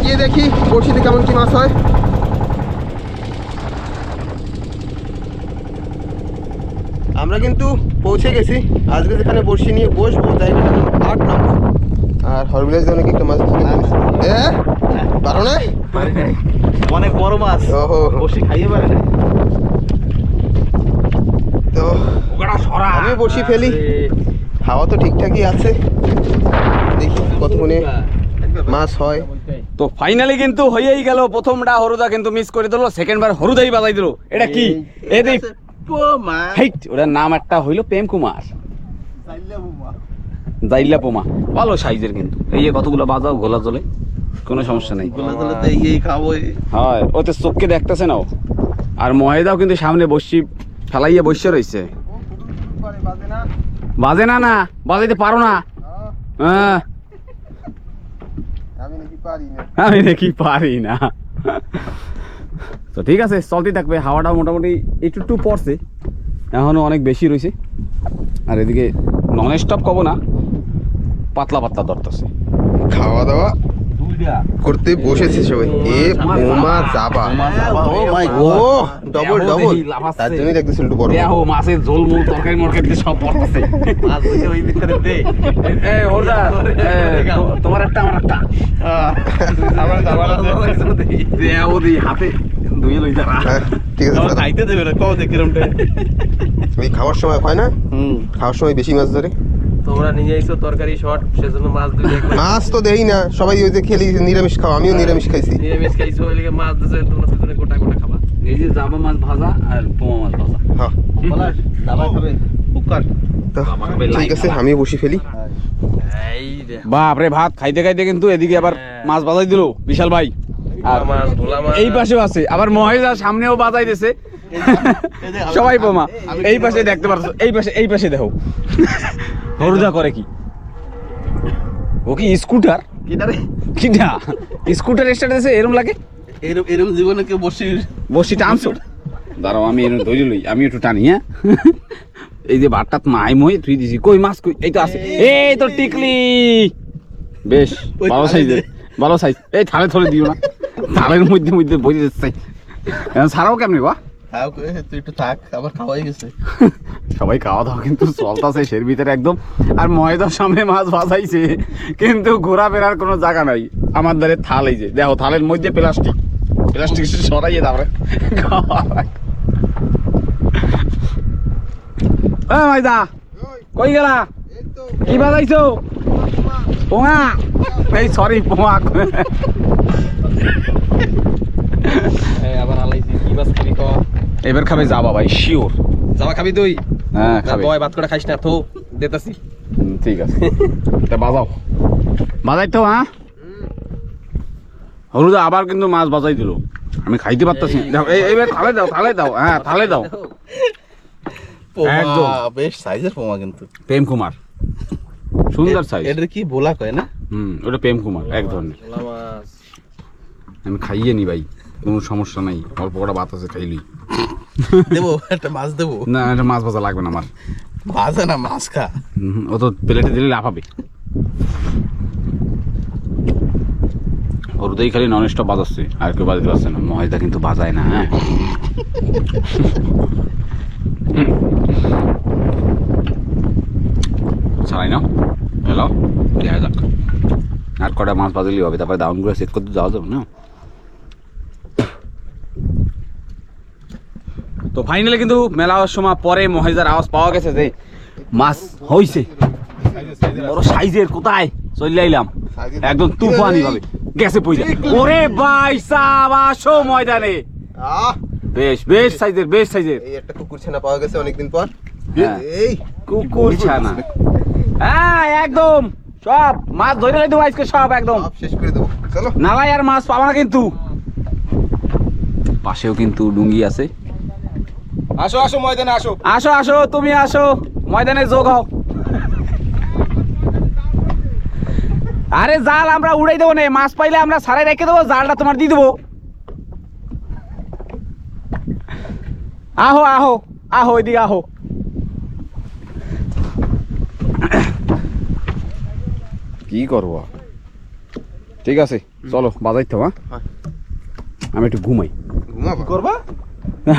গিয়ে দেখি বড়শিতে কেমন কি মাছ হয়। আমরা কিন্তু পৌঁছে গেছি, আজকে যেখানে বড়শি নিয়ে বসবো জায়গাটার নাম 8 নম্বর, আর হরবিলাস অনেক একটা মাছ ধরে পারো না? অনেক বড় মাছ ওহো, বসে খাইয়ে পারে না তো আমি বসি ফেলি। হাওয়া তো ঠিকঠাকই আছে, দেখি কতক্ষণে মাছ হয়। তো ফাইনালি কিন্তু হয়েই গেল। প্রথমটা হরুদা কিন্তু মিস করে দিল, সেকেন্ড বার হরুদাই বাজাই দিল। এটা কি এদিক হেইট, ওটার নাম একটা হইলো প্রেম কুমার, জাইলা পোমা। ভালো সাইজের কিন্তু। এই যে কতগুলো বাজাও গোলা জলে, কোনো সমস্যা নেই। এই খাবো হয় ওতে চোখকে দেখতেছে না ও। আর মহেদাও কিন্তু সামনে বসি ফেলাইয়া বসে রয়েছে। বাজে না, না বাজাইতে পারো না? হ্যাঁ আমি নাকি পারি না। তো ঠিক আছে, চলতে থাকবে। হাওয়াটা মোটামুটি একটু পড়ছে, এখনো অনেক বেশি রয়েছে। আর এদিকে নন স্টপ কব না, পাতলা পাতলা ধরতেছে। খাওয়া দাওয়া করতে বসেছে সবাই। এ বোমা জাবা, ও ডবল ডবল, তার জন্যই দেখতেছিল একটু বড়। দেখো মাছের ঝোল মুল তরকারি মরকারি দিয়ে সব পড়তেছে। ওই ভিতরে দে এই ওরদা, তোমার একটা আমার একটা দেও দি হাতে ধুয়ে লই যা। হ্যাঁ, ঠিক আছে দাদা। খাইতে দেবে না কও দেখি রমটা ওই খাওয়ার সময় হয় না, খাওয়ার সময় বেশি মাছ ধরে। তোমরা নিয়ে আইছো তরকারি শর্ট, সেজন্য মাছ দুই একবার মাছ তো দেই না, সবাই ওই যে খেলি নিরামিষ খাও, আমিও নিরামিষ খাইছি। নিরামিষ খাইছো, ওই লিগে মাছ দিছে, তোমরা সেজন্য গোটা গোটা খাবা। এই যে জাবা মাছ ভাজা আর পোমা মাছ ভাজা। হ্যাঁ দাবা খাবে কুকার তো ঠিক আছে, আমিও বসি ফেলি। এই রে বাপ রে, ভাত খাইতে খাইতে কিন্তু এদিকে আবার মাছ বাজাই দিল বিশাল ভাই। আর মাছ ভোলা মাছ এই পাশেও আছে, আবার মহেশা সামনেও বাজাই দিছে। সবাই পোমা এই পাশে দেখতে পারছো, এই পাশে দেখো হরুদা করে কি। ও কি স্কুটার? কিনারে কিনা স্কুটার স্টার্ট দিছে এরকম লাগে? এরকম জীবনে কেউ বসি টানছো? দাঁড়াও আমি এরকম ধরে লই, আমি একটু টানি। হ্যাঁ এই যে ভাতটা মাই মই তুই দিছি, কই মাছ কই? এই তো আছে, এই তো টিকলি, বেশ ভালো সাইজের, ভালো সাইজ। এই থালে থলে দিও না, থালের মধ্যে মধ্যে বসে যাচ্ছে। ছাড়াও কেমনি বা? তুই একটু থাক, আবার খাওয়াই গেছে। সবাই খাওয়া দাওয়া কিন্তু চলতেছে সের ভিতরে একদম। আর ময়দার সামনে মাছ ভাজাইছে, কিন্তু ঘোরাফেরার কোনো জায়গা নাই। আমার ধারে থাল, এই যে দেখো থালের মধ্যে প্লাস্টিক সরাইয়ে তারপরে ময়দা কই গেলা? কি বাজাইছো? পোঙা, এই সরি পোঙা। আবার আলাইছি কি মাছ খাবি কও? এবার খাবে যাবা ভাই, শিওর যাবা খাবি তুই? হ্যাঁ খাবে। বয় ভাত করে খাইস না তো, দেতাছি। ঠিক আছে, তা বাজাও, বাজাই তো। হ্যাঁ হলুদা আবার কিন্তু মাছ বাজাই দিল, আমি খাইতে পারতাছি না। দেখো এইবার থালে দাও, থালে দাও, হ্যাঁ থালে দাও। একদম বেশ সাইজের পোমা কিন্তু। প্রেম কুমার, সুন্দর সাইজ। এটা কি বোলা কয় না? ওটা প্রেম কুমার এক ধরনের। ভোলা মাছ আমি খাইয়ে নি ভাই, কোনো সমস্যা নাই, অল্প কটা ভাত আছে খাইলি। দেবো একটা মাছ দেবো? না এটা মাছ ভাজা লাগবে না আমার। ভাজা না, মাছ খা। ও তো প্লেটে দিলে লাফাবে। হরুদাই খালি নন স্টপ বাজাচ্ছে, আর কেউ বাজাতে পারছে না। মহেদা কিন্তু বাজায় না। হ্যাঁ ছাড়াই না, হ্যালো দেখা যাক আর কটা মাছ বাজালেই হবে, তারপরে ডাউন করে সেট করতে যাওয়া যাবে না। তো ফাইনালি কিন্তু মেলা হওয়ার সময় পরে মহেদার আওয়াজ পাওয়া গেছে যে মাছ হইছে, বড় সাইজের। কোথায় চলে আইলাম, একদম তুফানি ভাবে গেছে পয়সা। ওরে ভাই সাহেব আসো ময়দানে, বেশ বেশ সাইজের, বেশ সাইজের। এই একটা কুকুর ছানা পাওয়া গেছে অনেকদিন পর। হ্যাঁ, এই কুকুর ছানা, হ্যাঁ একদম সব মাছ ধরে লাইতে আজকে সব একদম সব শেষ করে দেবো, চলো। নালাই আর মাছ পাবা না কিন্তু। পাশেও কিন্তু ডুঙ্গি আছে। আসো আসো ময়দানে আসো। আসো আসো, তুমি আসো ময়দানে যোগ হও। আরে জাল আমরা উড়াই দেবো না, মাছ পাইলে আমরা সারাই রেখে দেবো, জালটা তোমার দিয়ে দেবো। আহো আহো আহো, এদিকে আহো। কি করবো, ঠিক আছে চলো বাজাই তো। হ্যাঁ আমি একটু ঘুমাই। ঘুমাবো করবা?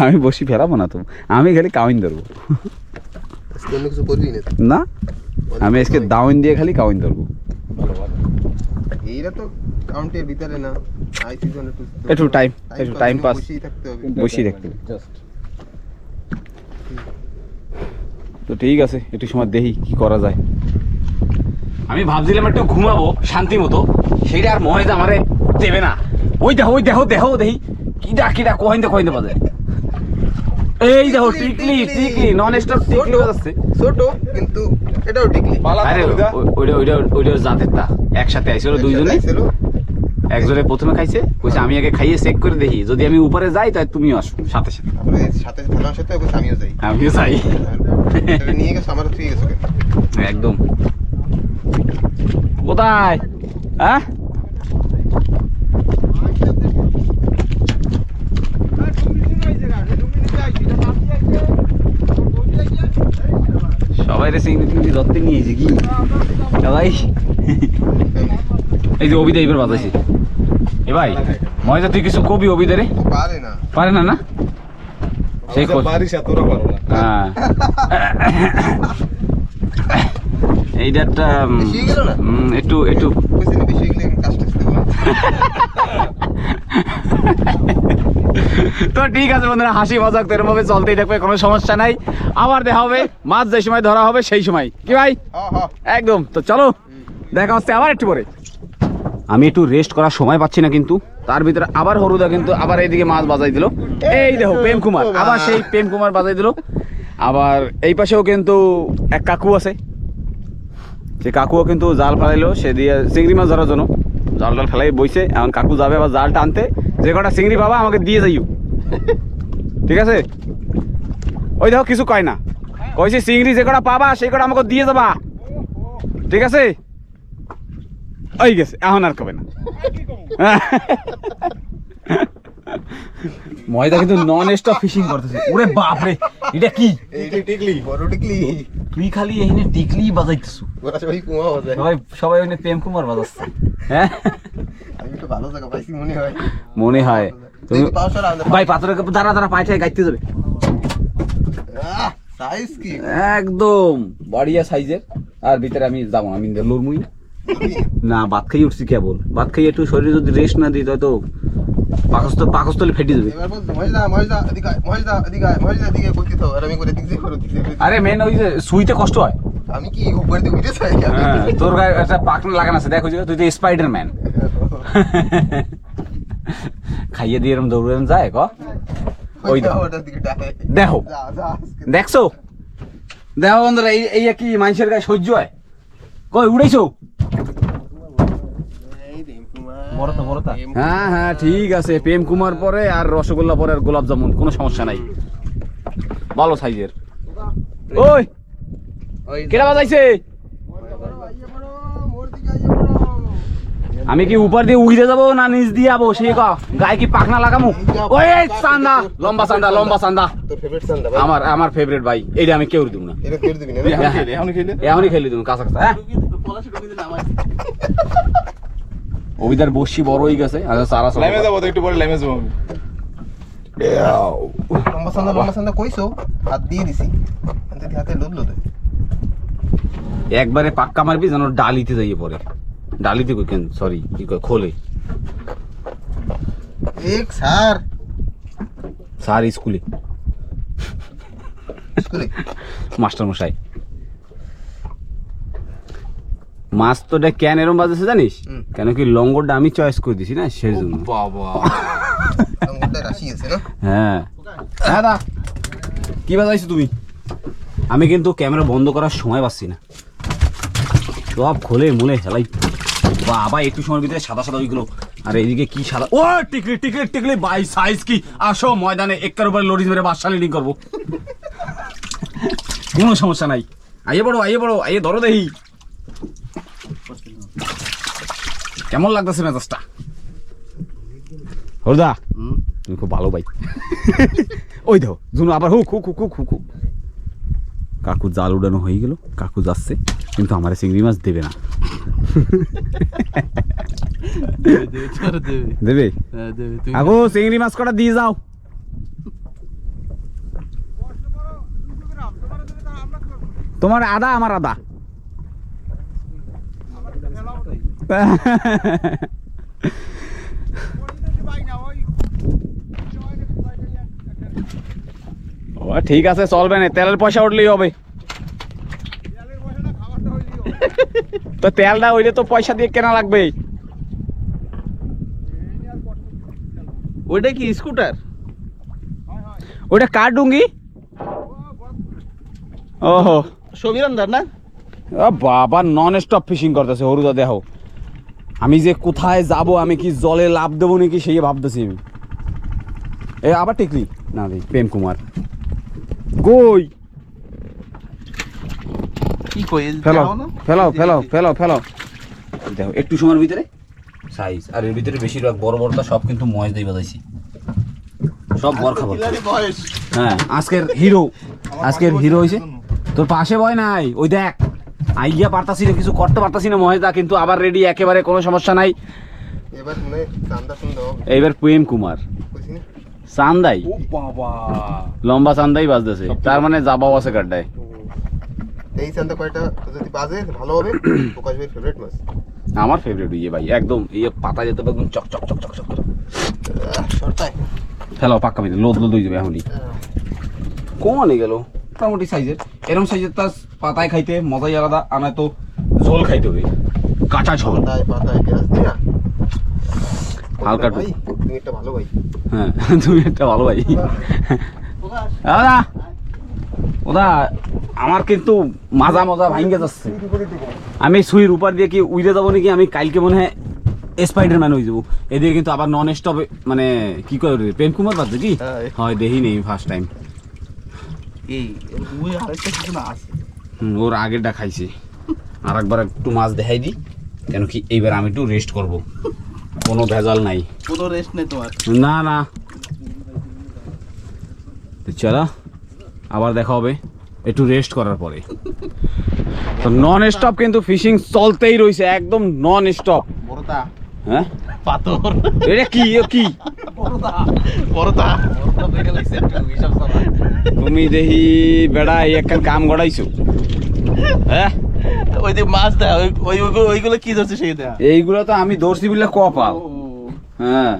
আমি বসি ফেরাবো না তো, আমি খালি কাউইন ধরবো। আজকে অন্য কিছু করবি না? না আমি আজকে দাউইন দিয়ে খালি কাউইন ধরবো। এইটা তো কাউন্টের ভিতরে না আইসি জন্য একটু টাইম পাস বসেই থাকতে হবে। বসিয়ে দেখতে তো ঠিক আছে, একটু সময় দেখি কি করা যায়। আমি ভাবছিলাম একটু ঘুমাবো শান্তি মতো, সেইটা আর মনে আমারে দেবে না। ওই দেখো দেখি কিডা কহিন্দে বাজে। এই দেখো টিকলি নন স্টপ টিকলি বাজাচ্ছে। ছোট কিন্তু এটাও টিকলি। আরে ওইটা জাতের তা একসাথে আইছিল দুইজনে। একজনে প্রথমে খাইছে, কইছে আমি আগে খাইয়ে চেক করে দেখি, যদি আমি উপরে যাই তাহলে তুমিও আসো সাথে সাথে। তারপরে সাথে থানার সাথে ওকে আমিও যাই। আমিও যাই। এটা নিয়ে গেছে আমার ঠিক গেছে। একদম। কোথায়? হ্যাঁ সবাই রে সিংড়ি ধরতে নিয়েছে কি সবাই। এই যে অবিদা এবার বাজাইছে। এ ভাই ময়দা তুই কিছু কবি অবিদা রে? পারে না না সেই তোরা পারো না। হ্যাঁ এইটা একটা একটু তো ঠিক আছে বন্ধুরা, হাসি মজাক তো এরকম ভাবে চলতেই থাকবে, কোনো সমস্যা নাই। আবার দেখা হবে মাছ যে সময় ধরা হবে সেই সময়, কি ভাই? একদম। তো চলো দেখা হচ্ছে আবার একটু পরে। আমি একটু রেস্ট করার সময় পাচ্ছি না, কিন্তু তার ভিতরে আবার হরুদা কিন্তু আবার এইদিকে মাছ বাজাই দিল। এই দেখো প্রেম কুমার, আবার সেই প্রেম কুমার বাজাই দিল। আবার এই পাশেও কিন্তু এক কাকু আছে, সে কাকুও কিন্তু জাল ফেলাইলো, সে দিয়ে চিংড়ি মাছ ধরার জন্য জাল ফেলাই বইছে। এখন কাকু যাবে আবার জালটা আনতে, যে কটা চিংড়ি পাবা আমাকে দিয়ে যাইও, ঠিক আছে? ওই দেখো কিছু কয় না, কইছে চিংড়ি যে কটা পাবা সেই কটা আমাকে দিয়ে যাবা, ঠিক আছে? ওই গেছে, এখন আর কবে না। ময়দা কিন্তু নন স্টপ ফিশিং করতেছে। ওরে বাপ রে, এটা কি? তুই খালি এইখানে টিকলি বাজাইতেছ, সবাই ওখানে প্রেম কুমার বাজাচ্ছে। হ্যাঁ মনে হয় তুমি ভাই পাথরের দাঁড়া পায়টায় গাইতে যাবে একদম বাড়িয়া সাইজের। আর ভিতরে আমি যাবো, আমি লড়মুই না, ভাত খাইয়ে উঠছি কেবল। ভাত খাইয়ে একটু শরীরে যদি রেস্ট না দিই তো পাকস্থলে ফেটে যাবে। আরে মেন ওই যে সুইতে কষ্ট হয়। আমি কি উপর দিয়ে উঠে যাই? তোর গায়ে একটা পাকনা লাগানো আছে, দেখো তুই তো স্পাইডার ম্যান। খাইয়ে দিয়ে এরকম দৌড়ে যায় ক। ওই দেখো দেখছো দেখো বন্ধুরা, এই কি মানুষের গায়ে সহ্য হয়? কই উড়াইছো? হ্যাঁ হ্যাঁ ঠিক আছে, প্রেম কুমার পরে আর রসগোল্লা পরে আর গোলাপ জামুন, কোনো সমস্যা নাই, ভালো সাইজের। ওই কেটা বাজাইছে? আমি কি উপর দিয়ে উড়ে যাবো না নিচ দিয়ে যাবো? সেই গায়ে কি পাখনা লাগামু? ওই চান্দা, লম্বা চান্দা আমার ফেভারিট ভাই, এইটা আমি কেউ দিব না, এখনই খেলে দিব কাঁচা কাঁচা। হ্যাঁ অবিদার বসি বড় হয়ে গেছে, একটু পরে লাইমে যাবো। লম্বা চান্দা কইছো, হাত দিয়ে দিছি, হাতে লুদলো। একবারে পাক্কা মারবি যেন ডালিতে যাইয়ে পড়ে। ডালিতে কই কেন, সরি কি কয় খোলে। এক স্যার স্কুলে মাস্টার মশাই মাছ তো কেন এরম বাজেছে জানিস? কেন কি লঙ্গরটা আমি চয়েস করে দিছি না, সেই জন্য। বাবা হ্যাঁ দাদা কি বাজাইছো তুমি? আমি কিন্তু ক্যামেরা বন্ধ করার সময় পাচ্ছি না, সব খোলে মুলে হেলাই। বাবা একটু সময়ের ভিতরে সাদা ওইগুলো। আর এইদিকে কি সাদা, ও টিকলি বাই সাইজ কি। আসো ময়দানে একটার উপরে লড়ি মেরে বাসা লিডিং করবো, কোনো সমস্যা নাই। আইয়ে বড় আইয়ে ধরো দেখি কেমন লাগতেছে মেজাজটা। হরদা তুমি খুব ভালো ভাই। ওই দেখো জুনু আবার hook hook hook hook hook. কাকু জাল উড়ানো হয়ে গেল, কাকু যাচ্ছে, কিন্তু আমার চিংড়ি মাছ দেবে না। দেবে কাকু চিংড়ি মাছ কটা দিয়ে যাও। তোমার আদা আমার আদা। ও ঠিক আছে, চলবে না, তেলের পয়সা উঠলেই হবে। তো তেলটা ওইলে তো পয়সা দিয়ে কেনা লাগবে। ওইটা কি স্কুটার? ওইটা কার ডুঙ্গি? ওহো, সবিরান্দার না? বাবা নন স্টপ ফিশিং করতেছে হরুদা, দেখো আমি যে কোথায় যাব, আমি কি জলে লাভ দেবো নাকি সেই ভাবতেছি আমি। এ আবার টিকলি না রে, প্রেম কুমার কই? কি কই? ফেলাও ফেলাও ফেলাও ফেলাও ফেলাও, দেখো একটু সময়ের ভিতরে সাইজ, আর এর ভিতরে বেশিরভাগ বড় বড়টা সব কিন্তু ময়েস দিয়ে বাজাইছি, সব বড় খাবার। হ্যাঁ, আজকের হিরো হয়েছে। তোর পাশে ভয় নাই, ওই দেখ আইয়া পারতাছি না, কিছু করতে পারতাছি না মহেশদা, কিন্তু আবার রেডি, একেবারে কোনো সমস্যা নাই। এবার মনে চান্দা শুনতে হবে। এইবার প্রেম কুমার বুঝছি না? চান্দাই, ও বাবা, লম্বা চান্দাই বাজতেছে, তার মানে যাবাও আছে গাড্ডায়। এই চান্দা কয়টা যদি বাজে ভালো হবে। প্রকাশ ভাইয়ের ফেভারিট মাছ। আমার ফেভারিট ইয়ে ভাই, একদম ইয়ে পাতা যেতে হবে একদম চক চক চক চক চক করে। শর্তায় ফেলাও পাক্কা ভিতরে, লোদ লোদ হয়ে যাবে এখনই। কমে গেল মোটামুটি সাইজের, এরকম সাইজের তার পাতায় খাইতে মজাই আলাদা, আমার তো ঝোল খাইতে হবে, কাঁচা ঝোল। পাতায় পেঁয়াজ দিয়া হালকা ভাই, তুমি একটা ভালো ভাই। হ্যাঁ, তুমি একটা ভালো ভাই। দাদা ওদা আমার কিন্তু মাজা মজা ভাঙ্গে যাচ্ছে, আমি সুইর উপর দিয়ে কি উইরে যাবো নাকি, আমি কালকে মনে হয় স্পাইডারম্যান হয়ে যাবো। এদিকে কিন্তু আবার নন স্টপ মানে কি করে প্রেম কুমার বাদ কি হয় দেখি নেই ফার্স্ট টাইম। এই ওই আরেকটা কিছু না আছে। ওর আগেরটা খাইছি, আর একবার একটু মাছ দেখাই দিই, কেন কি এইবার আমি একটু রেস্ট করব, কোনো ভেজাল নাই, কোনো রেস্ট নেই তোমার? না না। চলো আবার দেখা হবে একটু রেস্ট করার পরে। তো নন স্টপ কিন্তু ফিশিং চলতেই রয়েছে, একদম নন স্টপ। বড়টা হ্যাঁ, পাথর, এটা কি কি বড়টা বেড়ে লাগছে একটু হিসাব ছাড়া। তুমি দেখি বেড়া এই একটা কাম গড়াইছো। হ্যাঁ, ওই যে মাছ দেয়, ওইগুলো কি ধরছে সেই দেয়া? এইগুলো তো আমি ধরছি বলে কপাল। হ্যাঁ,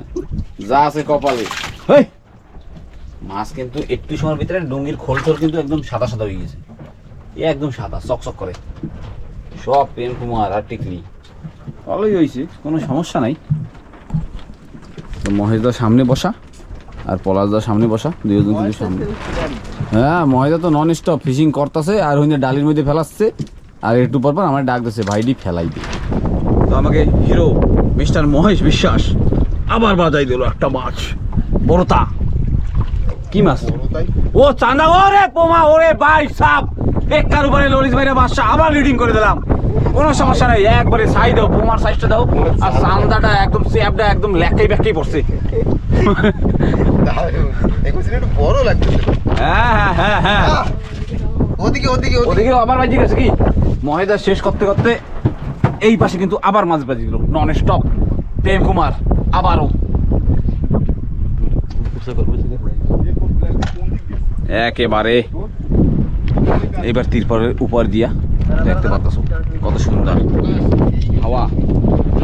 যা আছে কপালে। হেই, মাছ কিন্তু একটু সময়ের ভিতরে ডুঙ্গির খোল টোল কিন্তু একদম সাদা সাদা হয়ে গেছে, একদম সাদা চকচক করে, সব প্রেম কুমার আর টিকলি। ভালোই হয়েছে, কোনো সমস্যা নাই। তো মহেশদার সামনে বসা আর পলাশদার সামনে বসা, দুজন কিন্তু সামনে। হ্যাঁ, মহেশদা তো নন স্টপ ফিশিং করতেছে, আর হইনে ডালির মধ্যে ফেলাচ্ছে, আর একটু পর পর আমার ডাক দিচ্ছে ভাইডি ফেলাই দি। তো আমাকে হিরো মিস্টার মহেশ বিশ্বাস আবার বাজাই দিল একটা মাছ, বড়তা। কি মাছ? ও চান্দা, ওরে পোমা, ওরে ভাই সাপ, একটার উপরে ললিত ভাইরা বাদশা, আবার লিডিং করে দিলাম, কোনো সমস্যা নাই। একবারে সাই দাও, পোমার সাইজটা দাও, আর চান্দাটা একদম চেপটা একদম লেখাই ব্যাখ্যাই পড়ছে। একটু বড় লাগছে। হ্যাঁ হ্যাঁ হ্যাঁ হ্যাঁ, ওদিকে ওদিকে ওদিকে আবার বাজি গেছে কি, মহেদা শেষ করতে করতে এই পাশে কিন্তু আবার মাছ বাজি গেল নন স্টপ। প্রেম কুমার আবারও একেবারে এবার তিরপরের উপর দিয়া দেখতে পাচ্ছ কত সুন্দর হাওয়া,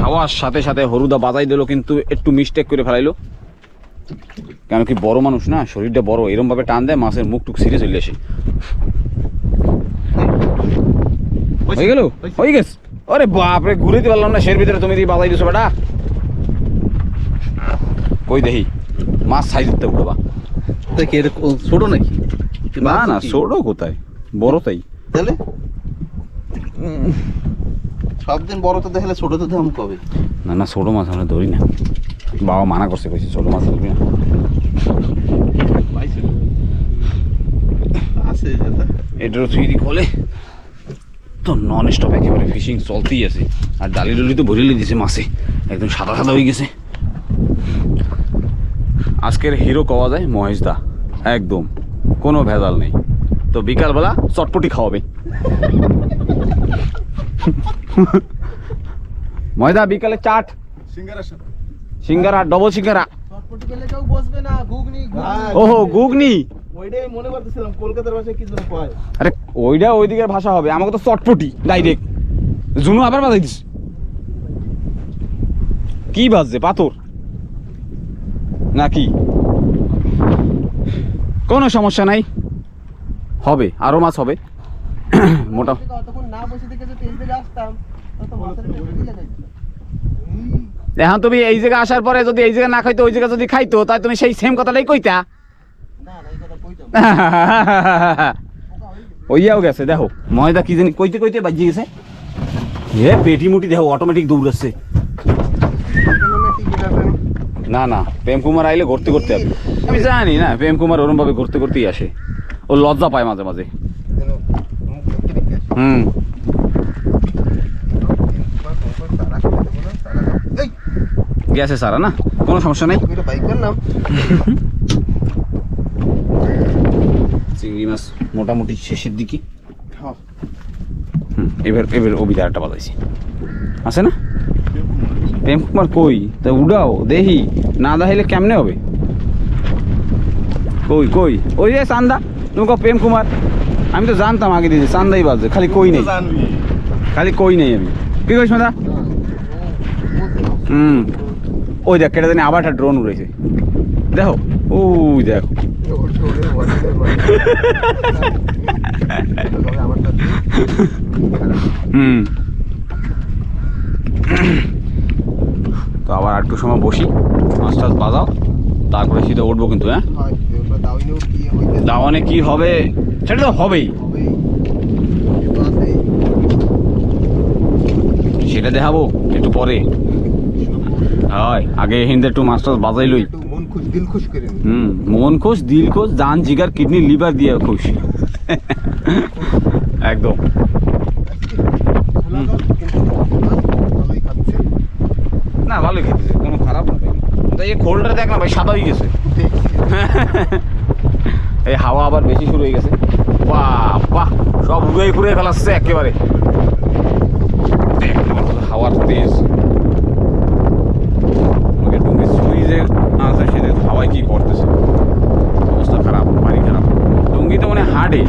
হাওয়ার সাথে সাথে হরুদা বাজাই দিল, কিন্তু একটু মিস্টেক করে ফেলাইলো, কেন কি বড় মানুষ না, শরীরটা বড়, এরকম ভাবে টান দেয় মাছের মুখ টুক সিরিয়ে চলে আসে। হয়ে গেল, হয়ে গেছে। আরে বাপরে, ঘুরে দিতে পারলাম না সের ভিতরে, তুমি দিয়ে বাজাই দিছো বেটা। কই দেখি মাছ সাইজ দিতে উঠবা। ছোট নাকি? না না, ছোট কোথায়, বড় তাই। তাহলে সব দিন বড় তো দেখলে ছোট তো দাম কবে? না না, ছোট মাছ আমরা ধরি না, বাবা মানা করছে, কইছে ছোট মাছ ধরবি না। আছে এটারও থ্রি খোলে তো নন স্টপ একেবারে ফিশিং চলতেই আছে, আর ডালি ডলি তো ভরিয়ে দিয়েছে মাছে, একদম সাদা সাদা হয়ে গেছে। আজকের হিরো কওয়া যায় মহেশদা, একদম কোনো ভেজাল নেই। তো বিকালবেলা চটপটি খাওয়াবে ময়দা, বিকালে চাট, সিঙ্গারা, ডবল সিঙ্গারা। কেউ বসবে না, ঘুগনি ওহো ঘুগনি, ওইটাই মনে করতেছিলাম কলকাতার ভাষায় কি যেন কয়। আরে ওইটা ওই দিকের ভাষা হবে, আমাকে তো চটপটি ডাইরেক্ট। জুনু আবার বাজাই দিস, কি কি বাজছে, পাথর নাকি? কোনো সমস্যা নাই, হবে, আরো মাছ হবে। মোটা অতক্ষণ না বসে থেকে যদি এই জায়গায় আসতাম তো মাছের একটা ভিড় লাগাইতো। এখন তুমি এই জায়গায় আসার পরে যদি এই জায়গা না খাইতো ওই জায়গা যদি খাইতো, তাই তুমি সেই সেম কথাটাই কইতা। না না এই কথা কইতাম। ওইয়াও গেছে, দেখো ময়দা কি জানি কইতে কইতে বাজিয়ে গেছে। এ পেটি মুটি দেখো অটোমেটিক দৌড়াচ্ছে। না না, প্রেম কুমার আইলে ঘুরতে ঘুরতে হবে। আমি জানি না, প্রেম কুমার ওরম ভাবে ঘুরতে ঘুরতেই আসে, ও লজ্জা পায় মাঝে মাঝে। হুম, গেছে সারা, না কোনো সমস্যা নেই। বাইক করলাম চিংড়ি মাছ মোটামুটি শেষের দিকে। এবার এবার অবিদা একটা বাজাইছি, আছে না? প্রেম কুমার কই, তা উড়াও দেখি, না দেখাইলে কেমনে হবে? কই কই, ওই যে চান্দা, তুমি কো প্রেম কুমার, আমি তো জানতাম আগে দিদি চান্দাই বাজছে, খালি কই নেই, জানবি খালি কই নেই। আমি কি কইস মাদা? ওই দেখ কেটে জানি আবার একটা ড্রোন উড়েছে, দেখো ওই দেখো। হুম, তো আবার একটু সময় বসি, মাছ টাছ বাজাও, তারপরে শীতে উঠবো কিন্তু। হ্যাঁ, দাওয়ানে কি হবে সেটা তো হবেই, সেটা দেখাবো একটু পরে। হয় আগে হিন্দে একটু মাছ টাছ বাজাইলই। মন খুশ দিল খুশ করে মন খুশ দিল খুশ, জান জিগার কিডনি লিভার দিয়ে খুশ। একদম। না ভালোই খেতেছে, কোনো খারাপ না ভাই। তাই এই খোলটা দেখ না ভাই, সাদা হয়ে গেছে। এই হাওয়া আবার বেশি শুরু হয়ে গেছে, বাহ বাহ, সব উড়ে ফুড়ে ফেলাচ্ছে একেবারে। দেখ হাওয়ার তেজ, সুইচে আছে সেটা হাওয়ায় কি করতেছে, অবস্থা খারাপ, পানি খারাপ। টুঙ্গি তো মানে হার্ডে